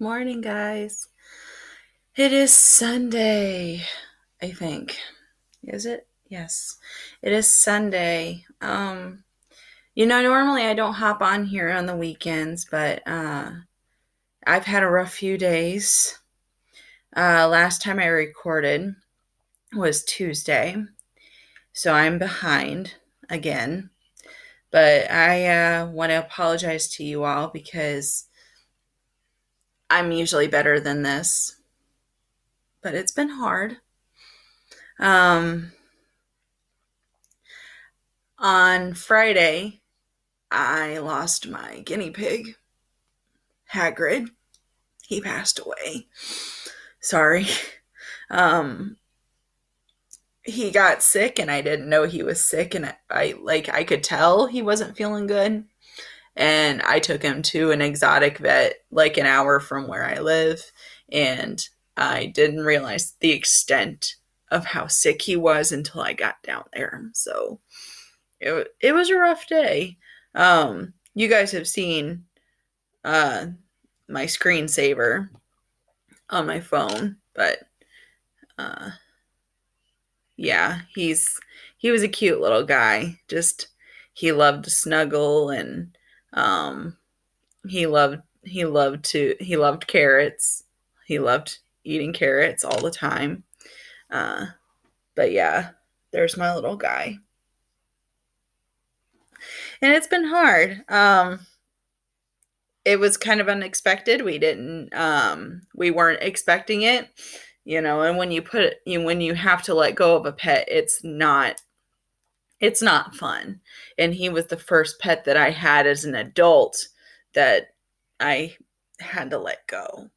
Morning, guys. It is Sunday, I think. Is it? Yes. It is Sunday. Normally I don't hop on here on the weekends, but I've had a rough few days. Last time I recorded was Tuesday, so I'm behind again. But I want to apologize to you all because I'm usually better than this, but it's been hard. Um, on Friday, I lost my guinea pig, Hagrid. He passed away. Sorry. Um, he got sick and I didn't know he was sick, and I could tell he wasn't feeling good. And I took him to an exotic vet like an hour from where I live, and I didn't realize the extent of how sick he was until I got down there. So it was a rough day. You guys have seen uh my screensaver on my phone, but uh yeah, he was a cute little guy. Just he loved to snuggle, and um he loved carrots. He loved eating carrots all the time. Uh but yeah, there's my little guy. And it's been hard. It was kind of unexpected. We weren't expecting it, and when you have to let go of a pet, it's not fun. And he was the first pet that I had as an adult that I had to let go.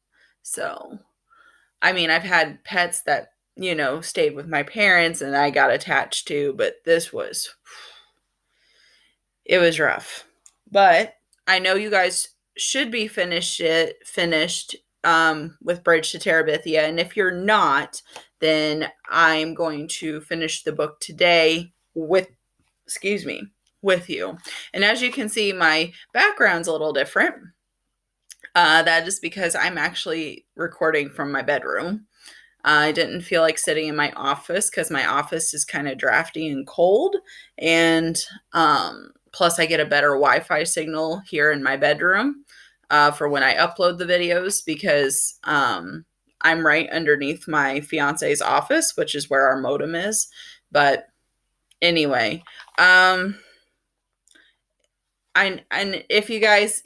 So, I mean, I've had pets that, stayed with my parents and I got attached to, but it was rough. But I know you guys should be finished with Bridge to Terabithia, and if you're not, then I'm going to finish the book today with you. And as you can see, my background's a little different. That is because I'm actually recording from my bedroom. I didn't feel like sitting in my office because my office is kind of drafty and cold. And plus, I get a better Wi Fi signal here in my bedroom for when I upload the videos because I'm right underneath my fiance's office, which is where our modem is. But anyway, and if you guys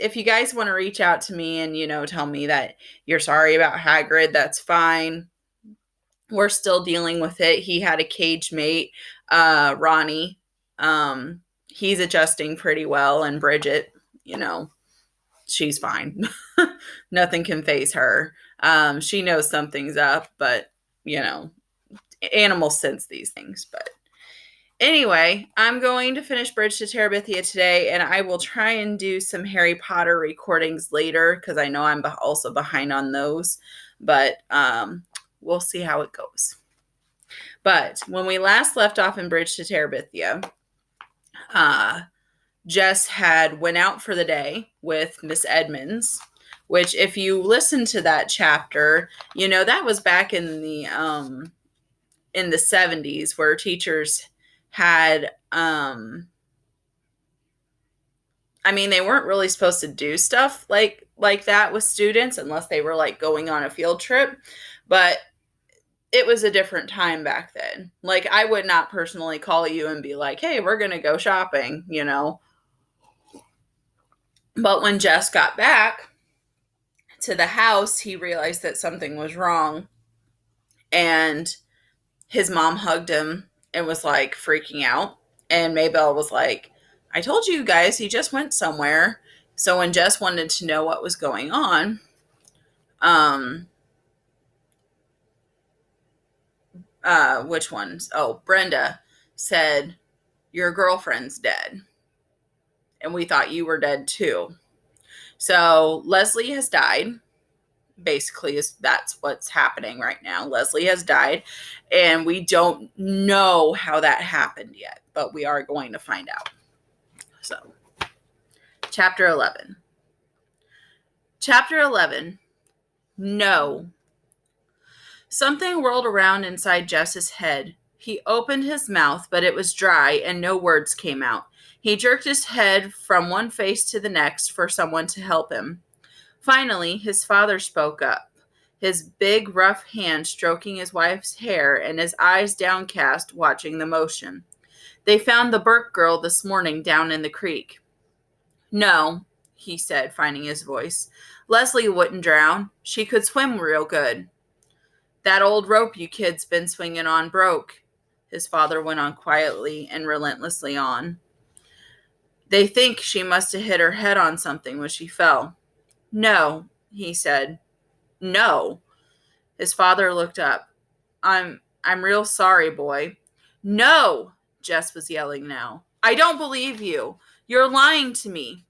want to reach out to me and tell me that you're sorry about Hagrid, that's fine. We're still dealing with it. He had a cage mate, Ronnie. He's adjusting pretty well, and Bridget, you know, she's fine. Nothing can phase her. She knows something's up, but you know, animals sense these things. But anyway, I'm going to finish Bridge to Terabithia today, and I will try and do some Harry Potter recordings later because I know I'm also behind on those. But we'll see how it goes. But when we last left off in Bridge to Terabithia, Jess had went out for the day with Miss Edmonds, which if you listen to that chapter, that was back in the 70s where teachers had I mean, they weren't really supposed to do stuff like that with students unless they were like going on a field trip, but it was a different time back then. Like, I would not personally call you and be like, "Hey, we're going to go shopping." But when Jess got back to the house, he realized that something was wrong, and his mom hugged him and was like freaking out. And Maybelle was like, "I told you guys he just went somewhere." So when Jess wanted to know what was going on, um, which ones? Oh, Brenda said, "Your girlfriend's dead, and we thought you were dead too." So Leslie has died. Basically, that's what's happening right now. Leslie has died, and we don't know how that happened yet, but we are going to find out. So, chapter 11. Chapter 11 No. Something whirled around inside Jess's head. He opened his mouth, but it was dry and no words came out. He jerked his head from one face to the next for someone to help him. Finally, his father spoke up, his big, rough hand stroking his wife's hair and his eyes downcast, watching the motion. They found the Burke girl this morning down in the creek. No, he said, finding his voice. Leslie wouldn't drown. She could swim real good. That old rope you kids been swinging on broke, his father went on quietly and relentlessly on. They think she must have hit her head on something when she fell. No, he said. No. His father looked up. I'm real sorry, boy. No, Jess was yelling now. I don't believe you. You're lying to me.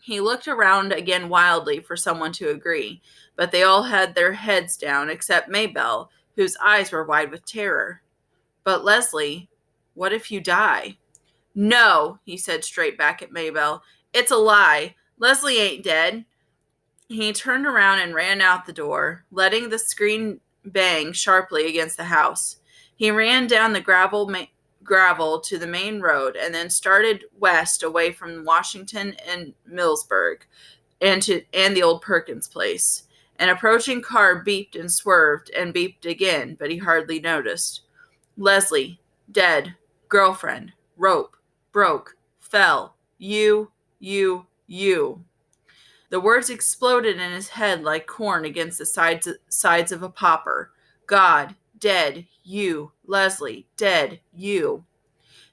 He looked around again wildly for someone to agree, but they all had their heads down except Maybelle, whose eyes were wide with terror. But Leslie, what if you die? No, he said straight back at Maybelle. It's a lie. Leslie ain't dead. He turned around and ran out the door, letting the screen bang sharply against the house. He ran down the gravel to the main road and then started west away from Washington and Millsburg and the old Perkins place. An approaching car beeped and swerved and beeped again, but he hardly noticed. Leslie, dead, girlfriend, rope, broke, fell, you. The words exploded in his head like corn against the sides of a popper. God, dead, you, Leslie, dead, you.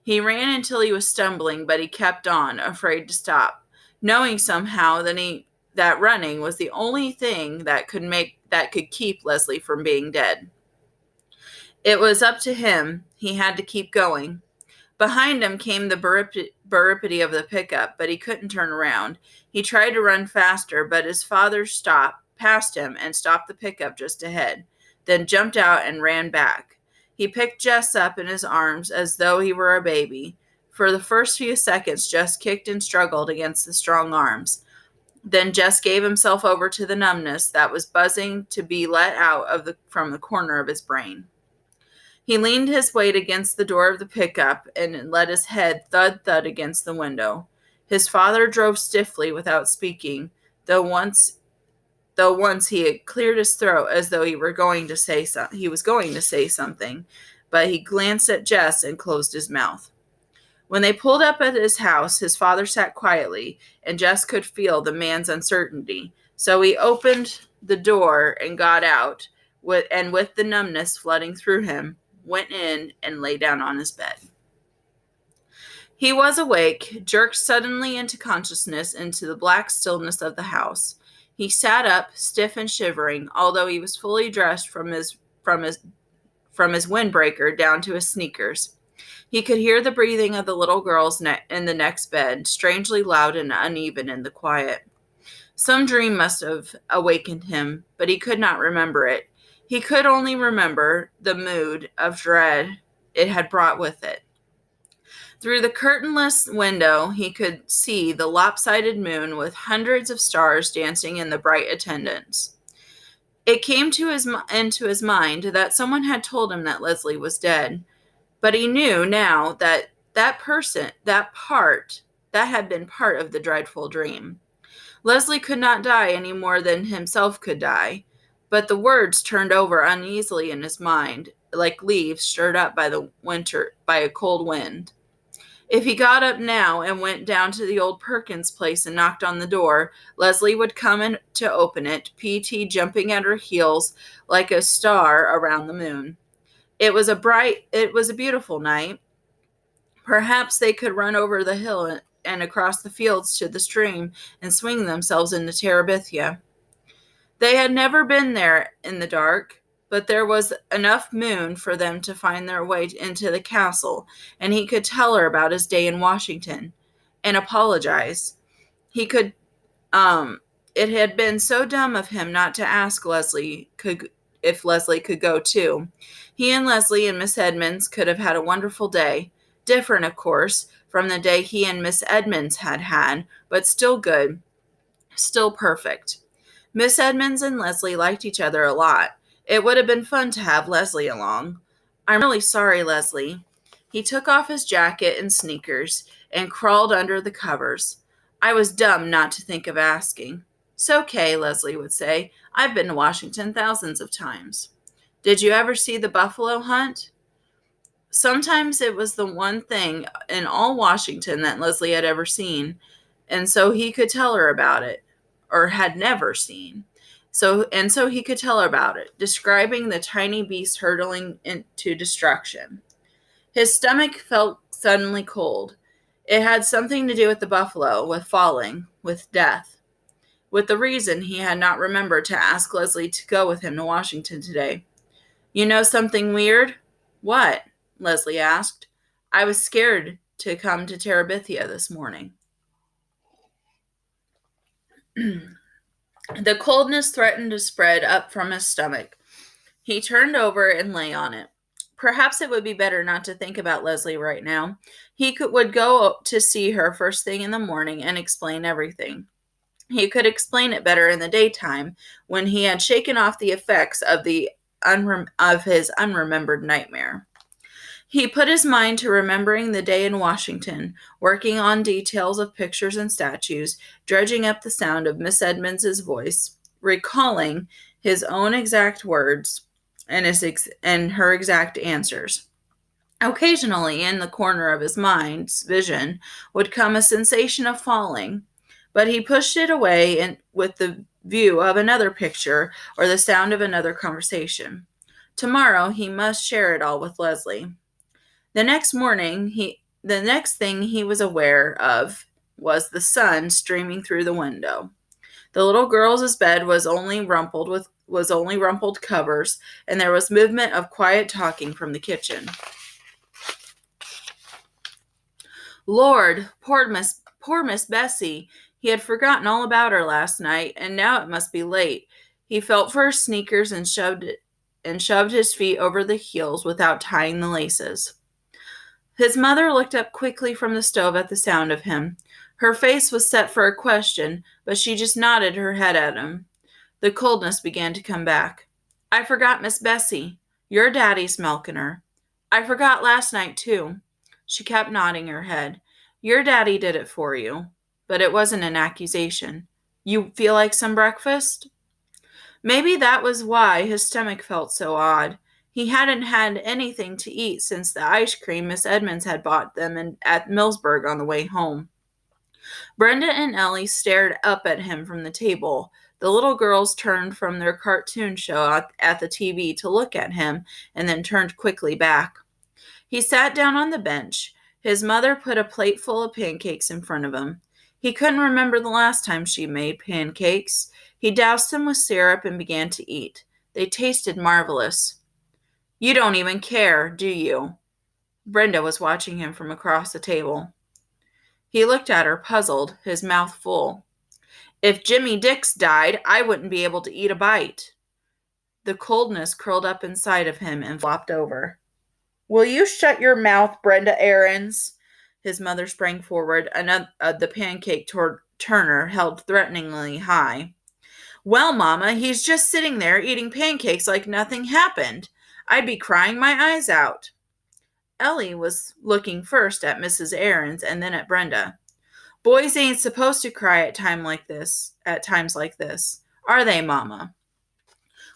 He ran until he was stumbling, but he kept on, afraid to stop, knowing somehow that running was the only thing that could keep Leslie from being dead. It was up to him. He had to keep going. Behind him came the burripity of the pickup, but he couldn't turn around. He tried to run faster, but his father passed him and stopped the pickup just ahead, then jumped out and ran back. He picked Jess up in his arms as though he were a baby. For the first few seconds, Jess kicked and struggled against the strong arms. Then Jess gave himself over to the numbness that was buzzing to be let out from the corner of his brain. He leaned his weight against the door of the pickup and let his head thud against the window. His father drove stiffly without speaking, though once he had cleared his throat as though he was going to say something, but he glanced at Jess and closed his mouth. When they pulled up at his house, his father sat quietly, and Jess could feel the man's uncertainty. So he opened the door and got out, with the numbness flooding through him, went in and lay down on his bed. He was awake, jerked suddenly into consciousness into the black stillness of the house. He sat up, stiff and shivering, although he was fully dressed from his windbreaker down to his sneakers. He could hear the breathing of the little girls in the next bed, strangely loud and uneven in the quiet. Some dream must have awakened him, but he could not remember it. He could only remember the mood of dread it had brought with it. Through the curtainless window, he could see the lopsided moon with hundreds of stars dancing in the bright attendance. It came into his mind that someone had told him that Leslie was dead, but he knew now that that had been part of the dreadful dream. Leslie could not die any more than himself could die, but the words turned over uneasily in his mind, like leaves stirred up by a cold wind. If he got up now and went down to the old Perkins place and knocked on the door, Leslie would come in to open it, P.T. jumping at her heels like a star around the moon. It was a beautiful night. Perhaps they could run over the hill and across the fields to the stream and swing themselves into Terabithia. They had never been there in the dark, but there was enough moon for them to find their way into the castle, and he could tell her about his day in Washington and apologize. It had been so dumb of him not to ask if Leslie could go too. He and Leslie and Miss Edmonds could have had a wonderful day. Different, of course, from the day he and Miss Edmonds had, but still good, still perfect. Miss Edmonds and Leslie liked each other a lot. It would have been fun to have Leslie along. I'm really sorry, Leslie. He took off his jacket and sneakers and crawled under the covers. I was dumb not to think of asking. It's okay, Leslie would say. I've been to Washington thousands of times. Did you ever see the buffalo hunt? Sometimes it was the one thing in all Washington that Leslie had ever seen, and so he could tell her about it, or had never seen. So he could tell her about it, describing the tiny beast hurtling into destruction. His stomach felt suddenly cold. It had something to do with the buffalo, with falling, with death, with the reason he had not remembered to ask Leslie to go with him to Washington today. You know something weird? What? Leslie asked. I was scared to come to Terabithia this morning. The coldness threatened to spread up from his stomach. He turned over and lay on it. Perhaps it would be better not to think about Leslie right now. Would go to see her first thing in the morning and explain everything. He could explain it better in the daytime when he had shaken off the effects of his unremembered nightmare. He put his mind to remembering the day in Washington, working on details of pictures and statues, dredging up the sound of Miss Edmonds's voice, recalling his own exact words and her exact answers. Occasionally, in the corner of his mind's vision, would come a sensation of falling, but he pushed it away with the view of another picture or the sound of another conversation. Tomorrow he must share it all with Leslie. The next morning, the next thing he was aware of was the sun streaming through the window. The little girl's bed was only rumpled covers, and there was movement of quiet talking from the kitchen. Lord, poor Miss Bessie. He had forgotten all about her last night, and now it must be late. He felt for his sneakers and shoved his feet over the heels without tying the laces. His mother looked up quickly from the stove at the sound of him. Her face was set for a question, but she just nodded her head at him. The coldness began to come back. I forgot Miss Bessie. Your daddy's milking her. I forgot last night, too. She kept nodding her head. Your daddy did it for you. But it wasn't an accusation. You feel like some breakfast? Maybe that was why his stomach felt so odd. He hadn't had anything to eat since the ice cream Miss Edmonds had bought them at Millsburg on the way home. Brenda and Ellie stared up at him from the table. The little girls turned from their cartoon show at the TV to look at him and then turned quickly back. He sat down on the bench. His mother put a plate full of pancakes in front of him. He couldn't remember the last time she made pancakes. He doused them with syrup and began to eat. They tasted marvelous. You don't even care, do you? Brenda was watching him from across the table. He looked at her, puzzled, his mouth full. If Jimmy Dix died, I wouldn't be able to eat a bite. The coldness curled up inside of him and flopped over. Will you shut your mouth, Brenda Aarons? His mother sprang forward, the pancake turner held threateningly high. Well, Mama, he's just sitting there eating pancakes like nothing happened. I'd be crying my eyes out. Ellie was looking first at Mrs. Aarons and then at Brenda. Boys ain't supposed to cry at times like this. Are they, Mama?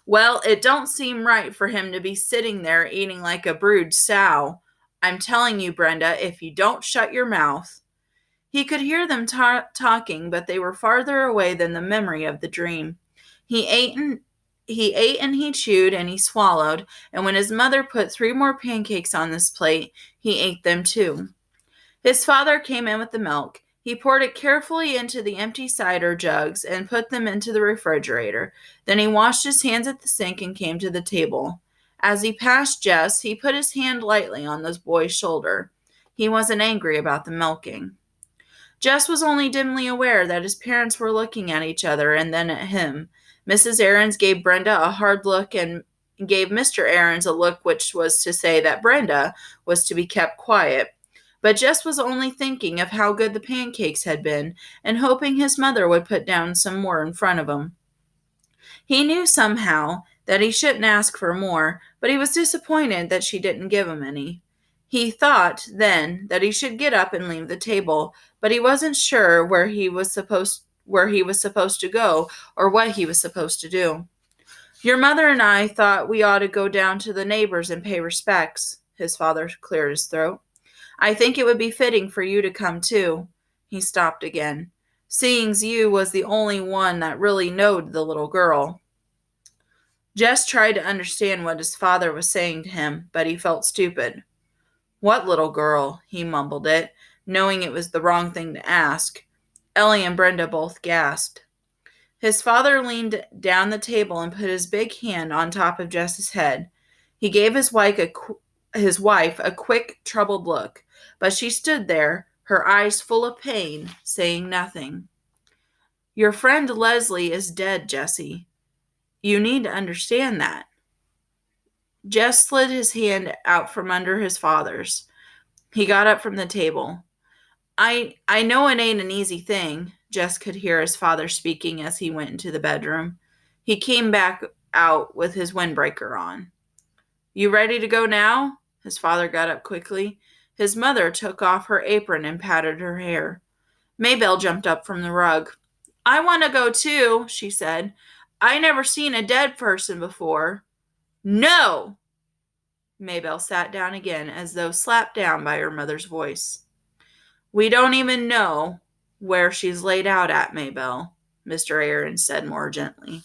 Well, it don't seem right for him to be sitting there eating like a brood sow. I'm telling you, Brenda, if you don't shut your mouth. He could hear them talking, but they were farther away than the memory of the dream. He ate and he chewed and he swallowed, and when his mother put 3 more pancakes on this plate, he ate them too. His father came in with the milk. He poured it carefully into the empty cider jugs and put them into the refrigerator. Then he washed his hands at the sink and came to the table. As he passed Jess, he put his hand lightly on the boy's shoulder. He wasn't angry about the milking. Jess was only dimly aware that his parents were looking at each other and then at him. Mrs. Aarons gave Brenda a hard look and gave Mr. Aarons a look which was to say that Brenda was to be kept quiet. But Jess was only thinking of how good the pancakes had been and hoping his mother would put down some more in front of him. He knew somehow that he shouldn't ask for more, but he was disappointed that she didn't give him any. He thought then that he should get up and leave the table, but he wasn't sure where he was supposed to go or what he was supposed to do. Your mother and I thought we ought to go down to the neighbors and pay respects. His father cleared his throat. I think it would be fitting for you to come too. He stopped again. Seeing's you was the only one that really knowed the little girl. Jess tried to understand what his father was saying to him, but he felt stupid. What little girl? He mumbled it, knowing it was the wrong thing to ask. Ellie and Brenda both gasped. His father leaned down the table and put his big hand on top of Jess's head. He gave his wife a quick, troubled look, but she stood there, her eyes full of pain, saying nothing. Your friend Leslie is dead, Jessie. You need to understand that. Jess slid his hand out from under his father's. He got up from the table. I know it ain't an easy thing, Jess could hear his father speaking as he went into the bedroom. He came back out with his windbreaker on. You ready to go now? His father got up quickly. His mother took off her apron and patted her hair. Maybelle jumped up from the rug. I want to go too, she said. I never seen a dead person before. No! Maybelle sat down again as though slapped down by her mother's voice. We don't even know where she's laid out at, Maybelle, Mr. Aaron said more gently.